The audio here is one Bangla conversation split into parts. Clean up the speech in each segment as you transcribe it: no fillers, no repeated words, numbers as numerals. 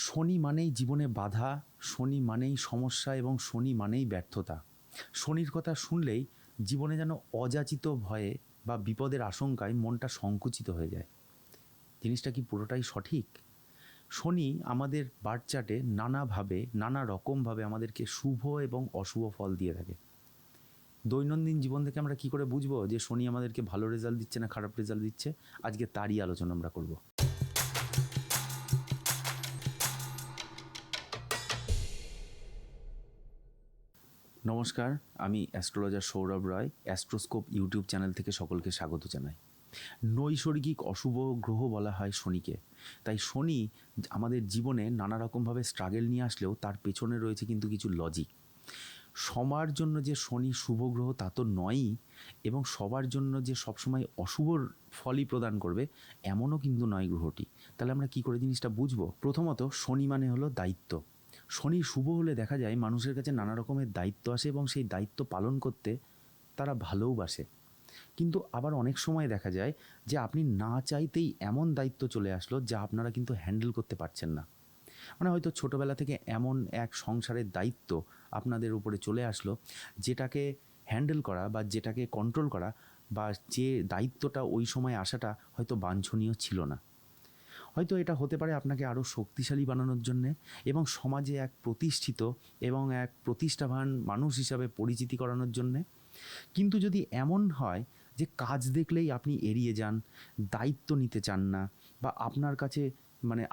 শনি মানেই জীবনে বাধা, শনি মানেই সমস্যা এবং শনি মানেই ব্যর্থতা। শনির কথা শুনলেই জীবনে যেন অযাচিত ভয়ে বা বিপদের আশঙ্কায় মনটা সংকুচিত হয়ে যায়। জিনিসটা কি পুরোটাই সঠিক? শনি আমাদের বার্থ চার্টে নানাভাবে নানা রকমভাবে আমাদেরকে শুভ এবং অশুভ ফল দিয়ে থাকে। দৈনন্দিন জীবন থেকে আমরা কি করে বুঝবো যে শনি আমাদেরকে ভালো রেজাল্ট দিচ্ছে না খারাপ রেজাল্ট দিচ্ছে? আজকে তারই আলোচনা আমরা করব। নমস্কার, আমি অ্যাস্ট্রোলজার সৌরভ রায়। অ্যাস্ট্রোস্কোপ ইউটিউব চ্যানেল থেকে সকলকে স্বাগত জানাই। নৈসর্গিক অশুভ গ্রহ বলা হয় শনিকে। তাই শনি আমাদের জীবনে নানা রকমভাবে স্ট্রাগল নিয়ে আসলেও তার পেছনে রয়েছে কিন্তু কিছু লজিক। সবার জন্য যে শনি শুভ গ্রহ তা তো নয়ই, এবং সবার জন্য যে সবসময় অশুভ ফলই প্রদান করবে এমনও কিন্তু নয় গ্রহটি। তাহলে আমরা কি করে জিনিসটা বুঝবো? প্রথমত, শনি মানে হলো দায়িত্ব। শনি শুভ হলে দেখা যায় মানুষের কাছে নানা রকমের দায়িত্ব আসে এবং সেই দায়িত্ব পালন করতে তারা ভালোওবাসে। কিন্তু আবার অনেক সময় দেখা যায় যে আপনি না চাইতেই এমন দায়িত্ব চলে আসলো যা আপনারা কিন্তু হ্যান্ডেল করতে পারছেন না। মানে হয়তো ছোটোবেলা থেকে এমন এক সংসারের দায়িত্ব আপনাদের উপরে চলে আসলো যেটাকে হ্যান্ডেল করা বা যেটাকে কন্ট্রোল করা বা যে দায়িত্বটা ওই সময় আসাটা হয়তো বাঞ্ছনীয় ছিল না। হয়তো এটা হতে পারে আপনাকে আরও শক্তিশালী বানানোর জন্যে এবং সমাজে এক প্রতিষ্ঠিত এবং এক প্রতিষ্ঠাবান মানুষ হিসাবে পরিচিতি করানোর জন্যে। কিন্তু যদি এমন হয় যে কাজ দেখলেই আপনি এড়িয়ে যান, দায়িত্ব নিতে চান না, বা আপনার কাছে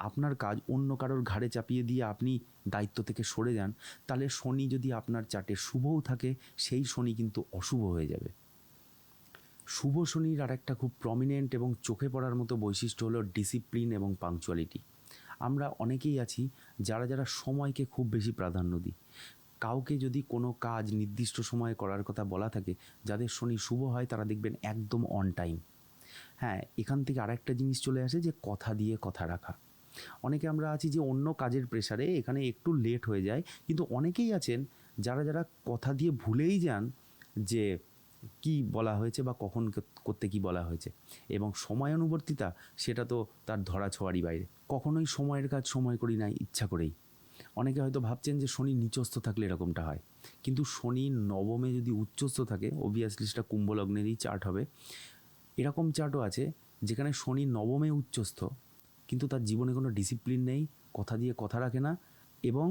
আপনার কাজ অন্য কারোর ঘাড়ে চাপিয়ে দিয়ে আপনি দায়িত্ব থেকে সরে যান, তাহলে শনি যদি আপনার চার্টে শুভও থাকে, সেই শনি কিন্তু অশুভ হয়ে যাবে। শুভ শনির আর একটা খুব প্রমিনেন্ট এবং চোখে পড়ার মতো বৈশিষ্ট্য হলো ডিসিপ্লিন এবং পাংচুয়ালিটি। আমরা অনেকেই আছি যারা সময়কে খুব বেশি প্রাধান্য দিই। কাউকে যদি কোনো কাজ নির্দিষ্ট সময়ে করার কথা বলা থাকে, যাদের শনি শুভ হয় তারা দেখবেন একদম অন টাইম। হ্যাঁ, এখান থেকে আর একটা জিনিস চলে আসে যে কথা দিয়ে কথা রাখা। অনেকে আমরা আছি যে অন্য কাজের প্রেশারে এখানে একটু লেট হয়ে যায়, কিন্তু অনেকেই আছেন যারা কথা দিয়ে ভুলেই যান যে কি বলা হয়েছে বা কখন করতে কি বলা হয়েছে, এবং সময়ানুবর্তিতা সেটা তো তার ধরা ছোঁয়ারই বাইরে। কখনোই সময়ের কাজ সময় করি না ইচ্ছা করেই। অনেকে হয়তো ভাবছেন যে শনি নিচস্থ থাকলে এরকমটা হয়, কিন্তু শনি নবমে যদি উচ্চস্থ থাকে, অবভিয়াসলি সেটা কুম্ভ লগ্নেরই চার্ট হবে। এরকম চার্টও আছে যেখানে শনি নবমে উচ্চস্থ, কিন্তু তার জীবনে কোনো ডিসিপ্লিন নেই, কথা দিয়ে কথা রাখে না, এবং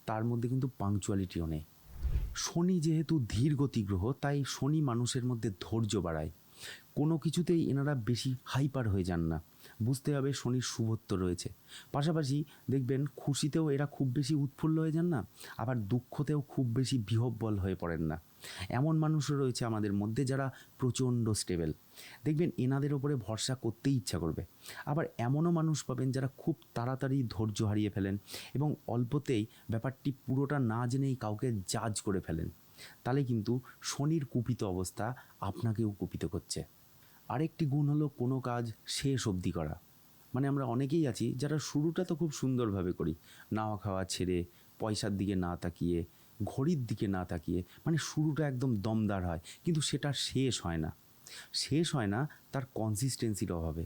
তার মধ্যে কিন্তু পাংচুয়ালিটিও নেই। শনি যেহেতু ধীর গতি গ্রহ, তাই শনি মানুষের মধ্যে ধৈর্য বাড়ায়। কোনো কিছুতেই এনারা বেশি হাইপার হয়ে যান না। বুঝতে হবে শনির শুভত্ব রয়েছে। পাশাপাশি দেখবেন খুশিতেও এরা খুব বেশি উৎফুল্ল হয়ে যান না, আবার দুঃখতেও খুব বেশি বিহ্বল হয়ে পড়েন না। এমন মানুষও রয়েছে আমাদের মধ্যে যারা প্রচণ্ড স্টেবল। দেখবেন এনাদের ওপরে ভরসা করতেই ইচ্ছা করবে। আবার এমনও মানুষ পাবেন যারা খুব তাড়াতাড়ি ধৈর্য হারিয়ে ফেলেন এবং অল্পতেই ব্যাপারটি পুরোটা না জেনেই কাউকে জাজ করে ফেলেন। তাহলে কিন্তু শনির কুপিত অবস্থা আপনাকেও কুপিত করছে। আরেকটি গুণ হলো কোনো কাজ শেষ অবধি করা। আমরা অনেকেই আছি যারা শুরুটা তো খুব সুন্দরভাবে করি, নাওয়া খাওয়া ছেড়ে, পয়সার দিকে না তাকিয়ে, ঘড়ির দিকে না তাকিয়ে, শুরুটা একদম দমদার হয়, কিন্তু সেটা শেষ হয় না। শেষ হয় না তার কনসিস্টেন্সির অভাবে,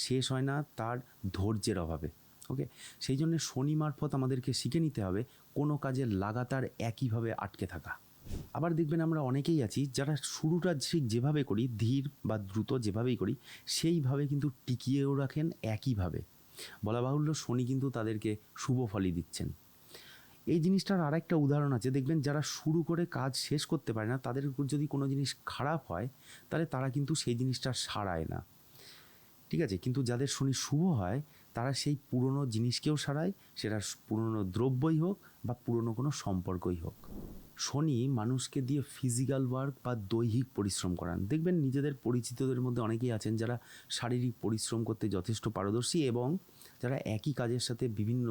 শেষ হয় না তার ধৈর্যের অভাবে। ওকে, সেই জন্য শনি মারফত আমাদেরকে শিখে নিতে হবে কোনো কাজে লাগাতার একইভাবে আটকে থাকা। আবার দেখবেন আমরা অনেকেই আছি যারা শুরুটা ঠিক যেভাবে করি, ধীর বা দ্রুত যেভাবেই করি, সেইভাবে কিন্তু টিকিয়েও রাখেন একইভাবে। বলা বাহুল্য শনি কিন্তু তাদেরকে শুভ ফলই দিচ্ছেন। এই জিনিসটার আর একটা উদাহরণ আছে, দেখবেন যারা শুরু করে কাজ শেষ করতে পারে না, তাদের যদি কোনো জিনিস খারাপ হয় তাহলে তারা কিন্তু সেই জিনিসটা সারায় না, ঠিক আছে? কিন্তু যাদের শনি শুভ হয় তারা সেই পুরনো জিনিসকেও সারায়, সেটা পুরনো দ্রব্যই হোক বা পুরনো কোনো সম্পর্কই হোক। শনি মানুষকে দিয়ে ফিজিক্যাল ওয়ার্ক বা দৈহিক পরিশ্রম করান। দেখবেন নিজেদের পরিচিতদের মধ্যে অনেকেই আছেন যারা শারীরিক পরিশ্রম করতে যথেষ্ট পারদর্শী এবং যারা একই কাজের সাথে বিভিন্ন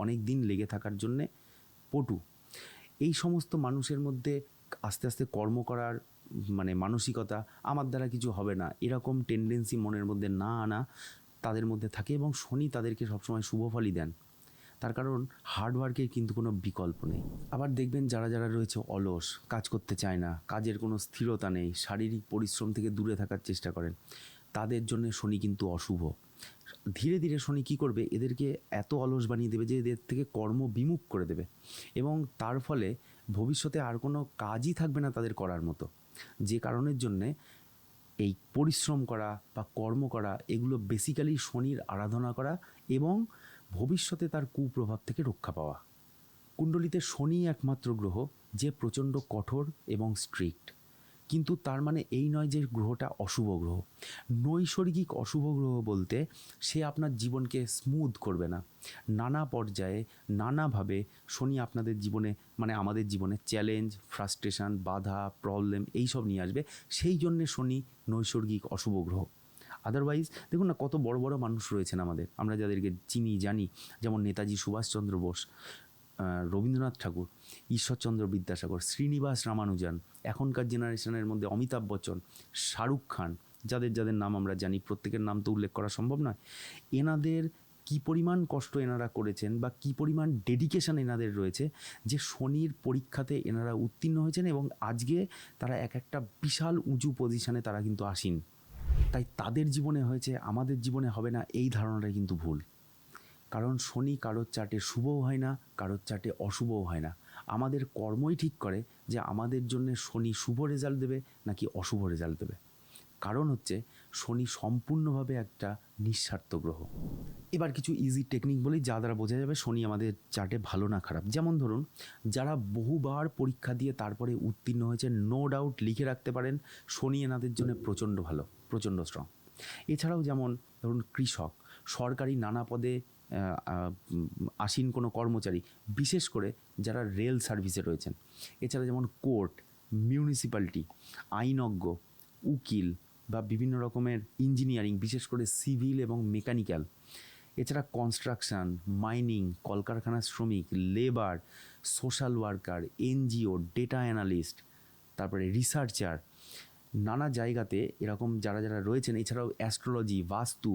অনেক দিন লেগে থাকার জন্যে পটু। এই সমস্ত মানুষের মধ্যে আস্তে আস্তে কর্ম করার মানসিকতা, আমার দ্বারা কিছু হবে না, এরকম টেন্ডেন্সি মনের মধ্যে না আনা তাদের মধ্যে থাকে, এবং শনি তাদেরকে সবসময় শুভ ফলই দেন। তার কারণ হার্ডওয়ার্কের কিন্তু কোনো বিকল্প নেই। আবার দেখবেন যারা রয়েছে অলস, কাজ করতে চায় না, কাজের কোনো স্থিরতা নেই, শারীরিক পরিশ্রম থেকে দূরে থাকার চেষ্টা করেন, তাদের জন্য শনি কিন্তু অশুভ। ধীরে ধীরে শনি কী করবে, এদেরকে এত অলস বানিয়ে দেবে যে এদের থেকে কর্ম বিমুখ করে দেবে, এবং তার ফলে ভবিষ্যতে আর কোনো কাজই থাকবে না তাদের করার মতো, যে কারণের জন্যে এই পরিশ্রম করা বা কর্ম করা এগুলো বেসিক্যালি শনির আরাধনা করা এবং ভবিষ্যতে তার কুপ্রভাব থেকে রক্ষা পাওয়া। কুণ্ডলিতে শনি একমাত্র গ্রহ যে প্রচণ্ড কঠোর এবং স্ট্রিক্ট, কিন্তু তার মানে এই নয় যে গ্রহটা অশুভ গ্রহ। নৈসর্গিক অশুভ গ্রহ বলতে সে আপনার জীবনকে স্মুথ করবে না, নানা পর্যায়ে নানাভাবে শনি আপনাদের জীবনে মানে আমাদের জীবনে চ্যালেঞ্জ, ফ্রাস্ট্রেশন, বাধা, প্রবলেম এইসব নিয়ে আসবে। সেই জন্যে শনি নৈসর্গিক অশুভ গ্রহ। আদারওয়াইজ দেখুন না, কত বড় বড় মানুষ রয়েছেন আমাদের, আমরা যাদেরকে চিনি জানি, যেমন নেতাজি সুভাষচন্দ্র বোস, রবীন্দ্রনাথ ঠাকুর, ঈশ্বরচন্দ্র বিদ্যাসাগর, শ্রীনিবাস রামানুজান, এখনকার জেনারেশনের মধ্যে অমিতাভ বচ্চন, শাহরুখ খান, যাদের যাদের নাম আমরা জানি, প্রত্যেকের নাম তো উল্লেখ করা সম্ভব নয়। এনাদের কী পরিমাণ কষ্ট এনারা করেছেন বা কী পরিমাণ ডেডিকেশন এনাদের রয়েছে যে শনির পরীক্ষাতে এনারা উত্তীর্ণ হয়েছেন, এবং আজকে তারা এক একটা বিশাল উঁচু পজিশনে তারা কিন্তু আসীন। তাই তাদের জীবনে হয়েছে, আমাদের জীবনে হবে না, এই ধারণাটা কিন্তু ভুল। কারণ শনি কারোর চার্টে শুভও হয় না, কারোর চার্টে অশুভও হয় না। আমাদের কর্মই ঠিক করে যে আমাদের জন্য শনি শুভ রেজাল্ট দেবে নাকি অশুভ রেজাল্ট দেবে। কারণ হচ্ছে শনি সম্পূর্ণভাবে একটা নিঃস্বার্থ গ্রহ। এবার কিছু ইজি টেকনিক বলি যা দ্বারা বোঝা যাবে শনি আমাদের চার্টে ভালো না খারাপ। যেমন ধরুন, যারা বহুবার পরীক্ষা দিয়ে তারপরে উত্তীর্ণ হয়েছে, নো ডাউট লিখে রাখতে পারেন শনি এনাদের জন্য প্রচণ্ড ভালো, প্রচণ্ড স্ট্রং। এছাড়াও যেমন ধরুন কৃষক, সরকারি নানা পদে আসীন কোনো কর্মচারী, বিশেষ করে যারা রেল সার্ভিসে রয়েছেন। এছাড়া যেমন কোর্ট, মিউনিসিপ্যালিটি, আইনজ্ঞ, উকিল বা বিভিন্ন রকমের ইঞ্জিনিয়ারিং, বিশেষ করে সিভিল এবং মেকানিক্যাল। এছাড়া কনস্ট্রাকশান, মাইনিং, কলকারখানার শ্রমিক, labour, social worker, NGO, data analyst, তারপরে রিসার্চার, নানা জায়গাতে এরকম যারা যারা রয়েছেন। এছাড়াও অ্যাস্ট্রোলজি, বাস্তু,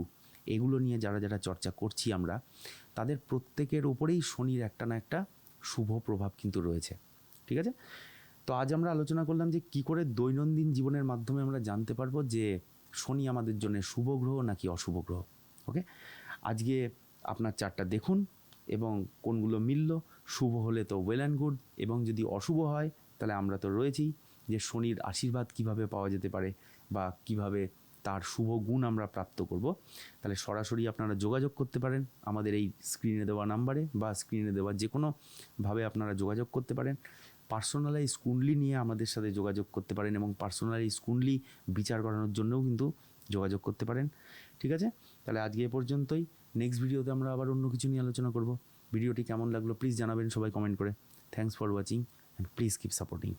এগুলো নিয়ে যারা যারা চর্চা করছি আমরা, তাদের প্রত্যেকের ওপরেই শনির একটা না একটা শুভ প্রভাব কিন্তু রয়েছে। ঠিক আছে, তো আজ আমরা আলোচনা করলাম যে কী করে দৈনন্দিন জীবনের মাধ্যমে আমরা জানতে পারবো যে শনি আমাদের জন্য শুভ গ্রহ নাকি অশুভ গ্রহ। ওকে, আজকে আপনার চার্টটা দেখুন এবং কোনগুলো মিলল, শুভ হলে তো ওয়েল অ্যান্ড গুড, এবং যদি অশুভ হয় তাহলে আমরা তো রয়েছি যে শনির আশীর্বাদ কিভাবে পাওয়া যেতে পারে বা কিভাবে তার শুভ গুণ আমরা প্রাপ্ত করব। তাহলে সরাসরি আপনারা যোগাযোগ করতে পারেন আমাদের এই স্ক্রিনে দেওয়া নাম্বারে, বা স্ক্রিনে দেওয়া যে কোনোভাবে আপনারা যোগাযোগ করতে পারেন। পার্সোনালাইজ কুণ্ডলি নিয়ে আমাদের সাথে যোগাযোগ করতে পারেন, এবং পার্সোনালাইজ কুণ্ডলি বিচার করানোর জন্যও কিন্তু যোগাযোগ করতে পারেন। ঠিক আছে, তাহলে আজকে এ পর্যন্তই। নেক্সট ভিডিওতে আমরা আবার অন্য কিছু নিয়ে আলোচনা করব। ভিডিওটি কেমন লাগলো প্লিজ জানাবেন সবাই কমেন্ট করে। Thanks for watching and please keep supporting.